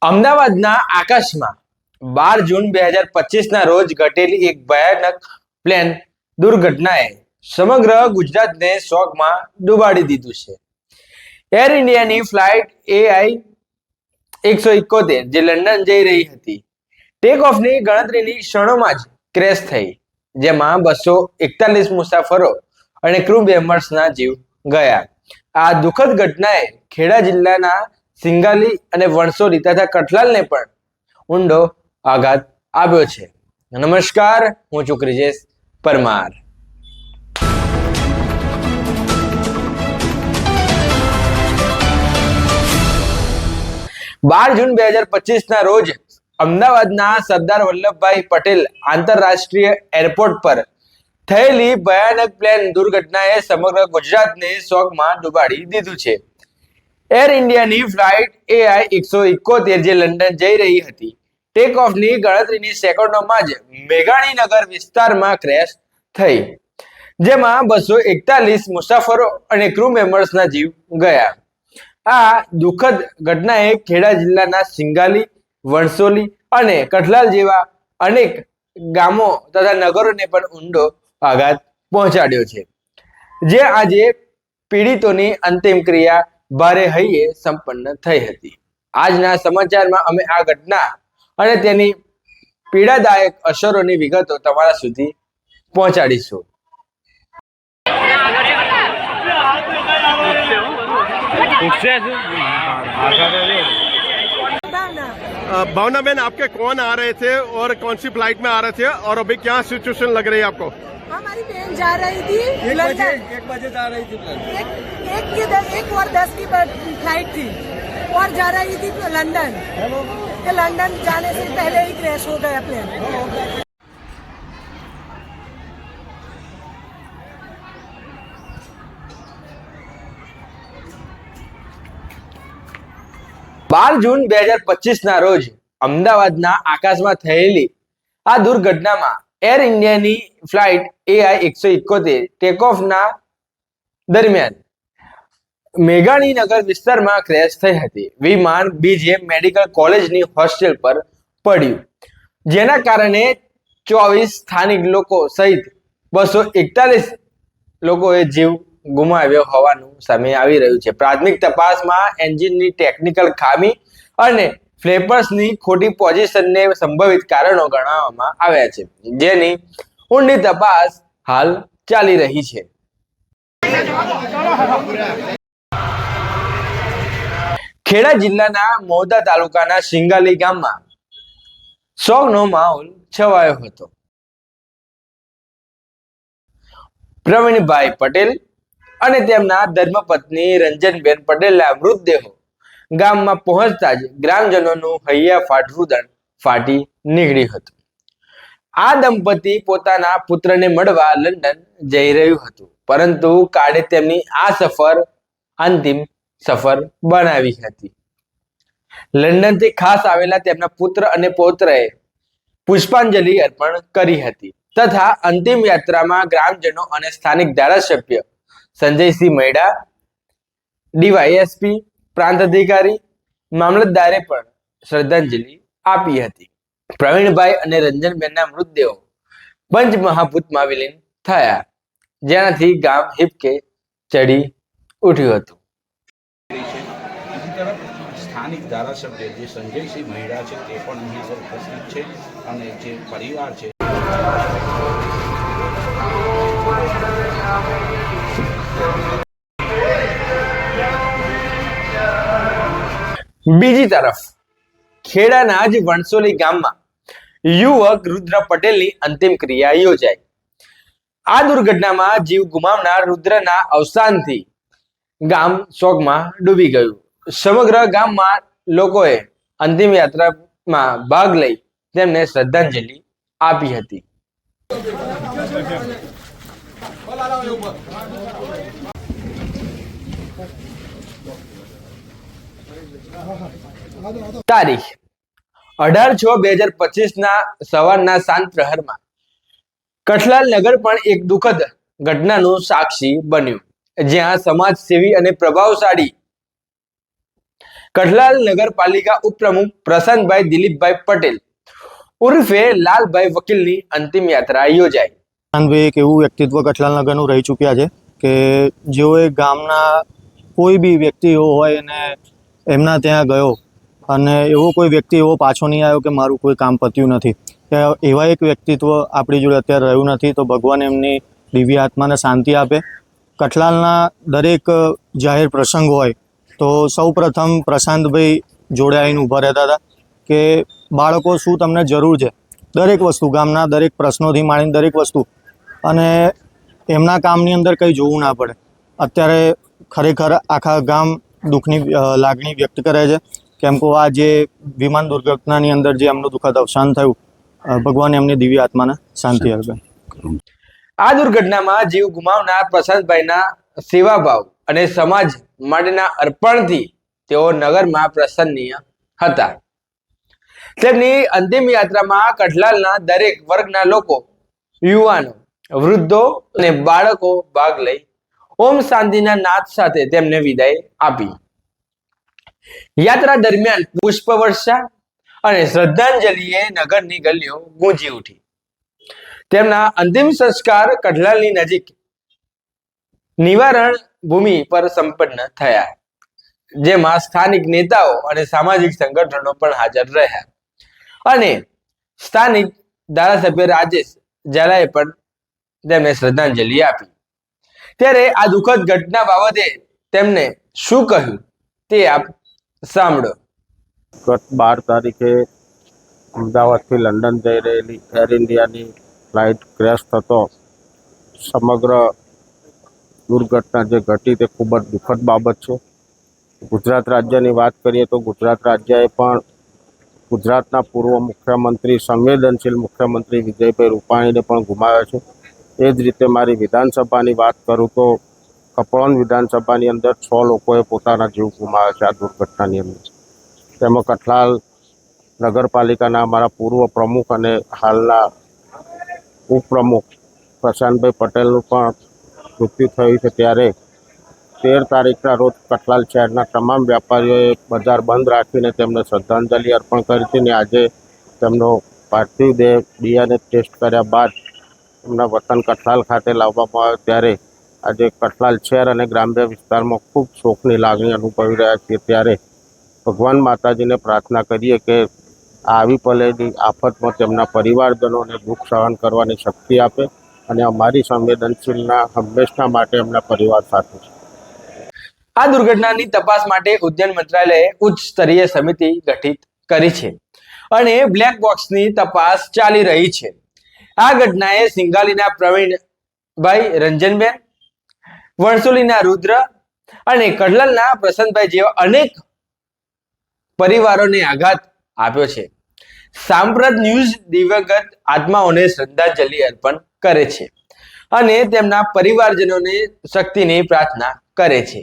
અમદાવાદના આકાશમાં 12 જૂન 2025ના રોજ ઘટેલી એક ભયાનક પ્લેન દુર્ઘટનાએ સમગ્ર ગુજરાતને શોકમાં ડૂબાડી દીધું છે. એર ઇન્ડિયાની ફ્લાઇટ AI-171 જે લંડન જઈ રહી હતી, ટેક ઓફની ગણતરીની ક્ષણોમાં જ ક્રેશ થઈ, જેમાં 241 મુસાફરો અને ક્રૂ મેમ્બર્સના જીવ ગયા. આ દુઃખદ ઘટનાએ ખેડા જિલ્લાના સિંગાલી અને વણસોલી તથા કઠલાલને પણ ઊંડો આઘાત આપ્યો છે. નમસ્કાર, હું છું ક્રિજેશ પરમાર. 12 જૂન 2025ના રોજ અમદાવાદના સરદાર વલ્લભભાઈ પટેલ આંતરરાષ્ટ્રીય એરપોર્ટ પર થયેલી ભયાનક પ્લેન દુર્ઘટનાએ સમગ્ર ગુજરાતને શોકમાં ડૂબાડી દીધું છે. એર ઇન્ડિયાની ફ્લાઇટ AI-171 જે લંડન જઈ રહી હતી, ટેક ઓફની ગણતરીની સેકન્ડોમાં જ મેઘાણીનગર વિસ્તારમાં ક્રેશ થઈ, જેમાં 241 મુસાફરો અને ક્રૂ મેમ્બર્સના જીવ ગયા. આ દુઃખદ ઘટનાએ ખેડા જિલ્લાના સિંગાલી, વણસોલી અને કઠલાલ જેવા અનેક ગામો તથા નગરોને પણ ઊંડો આઘાત પહોંચાડ્યો છે, જે આજે પીડિતોની અંતિમ ક્રિયા ભારે હૈયે સંપન્ન થઈ હતી. આજના સમાચારમાં અમે આ ઘટના અને તેની પીડાદાયક અસરોની વિગતો તમારા સુધી પહોંચાડીશું. भावना बहन, आपके कौन आ रहे थे और कौन सी फ्लाइट में आ रहे थे और अभी क्या सिचुएशन लग रही है आपको? हमारी बहन जा रही थी एक बजे जा रही थी प्लेन। एक और 10 की फ्लाइट थी और जा रही थी लंदन। लंदन जाने से पहले ही क्रैश हो गया प्लेन। 12 જૂન 2025ના રોજ અમદાવાદના આકાશમાં થયેલી આ દુર્ઘટનામાં એર ઇન્ડિયાની ફ્લાઇટ AI-171 ટેક ઓફના દરમિયાન મેઘાણીનગર વિસ્તારમાં ક્રેશ થઈ હતી. વિમાન BGM મેડિકલ કોલેજની હોસ્ટેલ પર પડ્યું, જેના કારણે 24 સ્થાનિક લોકો સહિત 241 લોકોએ જીવ ગુમાવ્યો હોવાનું સામે આવી રહ્યું છે. પ્રાથમિક તપાસમાં એન્જિનની ટેકનિકલ ખામી અને ફ્લેપર્સની ખોટી પોઝિશનને સંભવિત કારણો ગણવામાં આવ્યા છે, જેની ઊંડી તપાસ હાલ ચાલી રહી છે. ખેડા જિલ્લાના મહુધા તાલુકાના સિંગાલી ગામમાં શોકનો માહોલ છવાયો હતો. પ્રવીણભાઈ પટેલ અને તેમના ધર્મપત્ની રંજનબેન પટેલના મૃતદેહો ગામમાં પહોંચતા જ ગ્રામજનોનું હૈયાફાટ રુદન ફાટી નીકળ્યું હતું. આ દંપતી પોતાના પુત્રને મળવા લંડન જઈ રહ્યું હતું, પરંતુ કાળે તેમની આ સફર અંતિમ સફર બનાવી હતી. લંડનથી ખાસ આવેલા તેમના પુત્ર અને પૌત્રએ પુષ્પાંજલિ અર્પણ કરી હતી તથા અંતિમ યાત્રામાં ગ્રામજનો અને સ્થાનિક ધારાસભ્ય સંજયસિંહ મૈડા, DYSP, પ્રાંત અધિકારી, મામલતદારે પણ શ્રદ્ધાંજલિ આપી હતી. પ્રવીણભાઈ અને રંજનબેનના મૃતદેહો પંચમહાભૂતમાં વિલીન થયા, જેનાથી ગામ હિબકે ચડી ઉઠ્યું હતું. બીજી તરફ સ્થાનિક ધારાસભ્ય જે સંજયસિંહ મૈડા છે તે પણ અહીં આગળ ઉપસ્થિત છે અને જે પરિવાર છે બીજી તરફ ખેડાના જ વણસોલી ગામમાં યુવક રુદ્ર પટેલની અંતિમ ક્રિયા યોજાઈ. આ દુર્ઘટનામાં જીવ ગુમાવનાર રુદ્રના અવસાનથી ગામ શોકમાં ડૂબી ગયું. સમગ્ર ગામમાં લોકોએ અંતિમ યાત્રામાં ભાગ લઈ તેમને શ્રદ્ધાંજલિ આપી હતી. તારીખ 18/6/2025ના સવારના શાંત પ્રહરમાં કઠલાલ નગર પણ એક દુઃખદ ઘટનાનું સાક્ષી બન્યું, જ્યાં સમાજસેવી અને પ્રભાવશાળી કઠલાલ નગરપાલિકા ઉપપ્રમુખ પ્રશાંતભાઈ દિલીપભાઈ પટેલ ઉર્ફે લાલભાઈ વકીલની અંતિમ યાત્રા યોજાઈ. પ્રશાંતભાઈ એક એવું વ્યક્તિત્વ કઠલાલ નગરનું રહી ચૂક્યા છે કે જેઓએ ગામના કોઈ બી વ્યક્તિ એવો હોય અને એમના ત્યાં ગયો અને એવો કોઈ વ્યક્તિ એવો પાછો નહીં આવ્યો કે મારું કોઈ કામ પત્યું નથી. એવા એક વ્યક્તિત્વ આપણી જોડે અત્યારે રહ્યું નથી. તો ભગવાન એમની દિવ્ય આત્માને શાંતિ આપે. કઠલાલના દરેક જાહેર પ્રસંગ હોય તો સૌ પ્રથમ પ્રશાંતભાઈ જોડે આવીને ઊભા રહેતા હતા કે બાળકો શું તમને જરૂર છે, દરેક વસ્તુ ગામના દરેક પ્રશ્નોથી માંડીને દરેક વસ્તુ, અને એમના કામની અંદર કંઈ જોવું ના પડે. અત્યારે ખરેખર આખા ગામ દુઃખની લાગણી વ્યક્ત કરે છે કેમ કે આ જે વિમાન દુર્ઘટનાની અંદર જે એમનું દુઃખદ અવસાન થયું, ભગવાન એમની દિવ્ય આત્માને શાંતિ આપે. આ દુર્ઘટનામાં જીવ ગુમાવનાર પ્રશાંતભાઈના સેવાભાવ અને સમાજ માટેના અર્પણથી તેઓ નગરમાં પ્રસન્નીય હતા. તેમની અંતિમ યાત્રામાં કઠલાલના દરેક વર્ગના લોકો, યુવાનો, વૃદ્ધો અને બાળકો ભાગ લઈ ઓમ શાંતિના નાદ સાથે તેમને વિદાય આપી. યાત્રા દરમિયાન પુષ્પવર્ષા અને શ્રદ્ધાંજલિએ નગરની ગલીઓ ગૂંજી ઉઠી. તેમના અંતિમ સંસ્કાર કઠલાલની નજીક નિવારણ ભૂમિ પર સંપન્ન થયા, જેમાં સ્થાનિક નેતાઓ અને સામાજિક સંગઠનો પણ હાજર રહ્યા અને સ્થાનિક ધારાસભ્ય રાજેશ ઝાલાએ પણ તેમને શ્રદ્ધાંજલિ આપી. ત્યારે આ દુઃખદ ઘટના બાબતે તેમને શું કહ્યું તે આપ સાંભળો. ગત 12 તારીખે અમદાવાદથી લંડન જઈ રહેલી એર ઇન્ડિયાની ફ્લાઇટ ક્રેશ થતો સમગ્ર દુર્ઘટના જે ઘટી તે ખૂબ જ દુઃખદ બાબત છે. ગુજરાત રાજ્યની વાત કરીએ તો ગુજરાત રાજ્યએ પણ ગુજરાતના પૂર્વ મુખ્યમંત્રી, સંવેદનશીલ મુખ્યમંત્રી વિજયભાઈ રૂપાણીને પણ ગુમાવ્યા છે. એ જ રીતે મારી વિધાનસભાની વાત કરું તો કપડોન વિધાનસભાની અંદર 6 લોકોએ પોતાના જીવ ગુમાવ્યા છે આ દુર્ઘટનાની અંદર. તેમાં કઠલાલ નગરપાલિકાના અમારા પૂર્વ પ્રમુખ અને હાલના ઉપપ્રમુખ પ્રશાંતભાઈ પટેલનું પણ મૃત્યુ થયું છે. ત્યારે 13 તારીખના રોજ કઠલાલ શહેરના તમામ વેપારીઓએ બજાર બંધ રાખીને તેમને શ્રદ્ધાંજલિ અર્પણ કરી હતી અને આજે તેમનો પાર્થિવ દેહ DNA ટેસ્ટ કર્યા બાદ એમના વતન કઠલાલ ખાતે લાવવામાં આવ્યો. ત્યારે આજે કઠલાલ શહેર અને ગ્રામ્ય વિસ્તારમાં ખૂબ શોકની લાગણી અનુભવી રહ્યા છીએ. ત્યારે ભગવાન માતાજીને પ્રાર્થના કરીએ કે આવી પડેલી આફતમાં તેમના પરિવારજનોને દુઃખ સહન કરવાની શક્તિ આપે અને અમારી સંવેદનશીલના હંમેશા માટે એમના પરિવાર સાથે છે. આ દુર્ઘટનાની તપાસ માટે ઉદ્યાન મંત્રાલયે ઉચ્ચ સ્તરીય સમિતિ ગઠિત કરી છે અને બ્લેક બોક્સની તપાસ ચાલી રહી છે. આ ઘટનાએ સિંગાલીના પ્રવીણભાઈ, રંજનબેન, વણસોલીના રુદ્ર અને કઠલાલના પ્રશાંતભાઈ જેવા અનેક પરિવારોને આઘાત આપ્યો છે. સાંપ્રત ન્યૂઝ દિવંગત આત્માઓને શ્રદ્ધાંજલિ અર્પણ કરે છે અને તેમના પરિવારજનોને શક્તિની પ્રાર્થના કરે છે.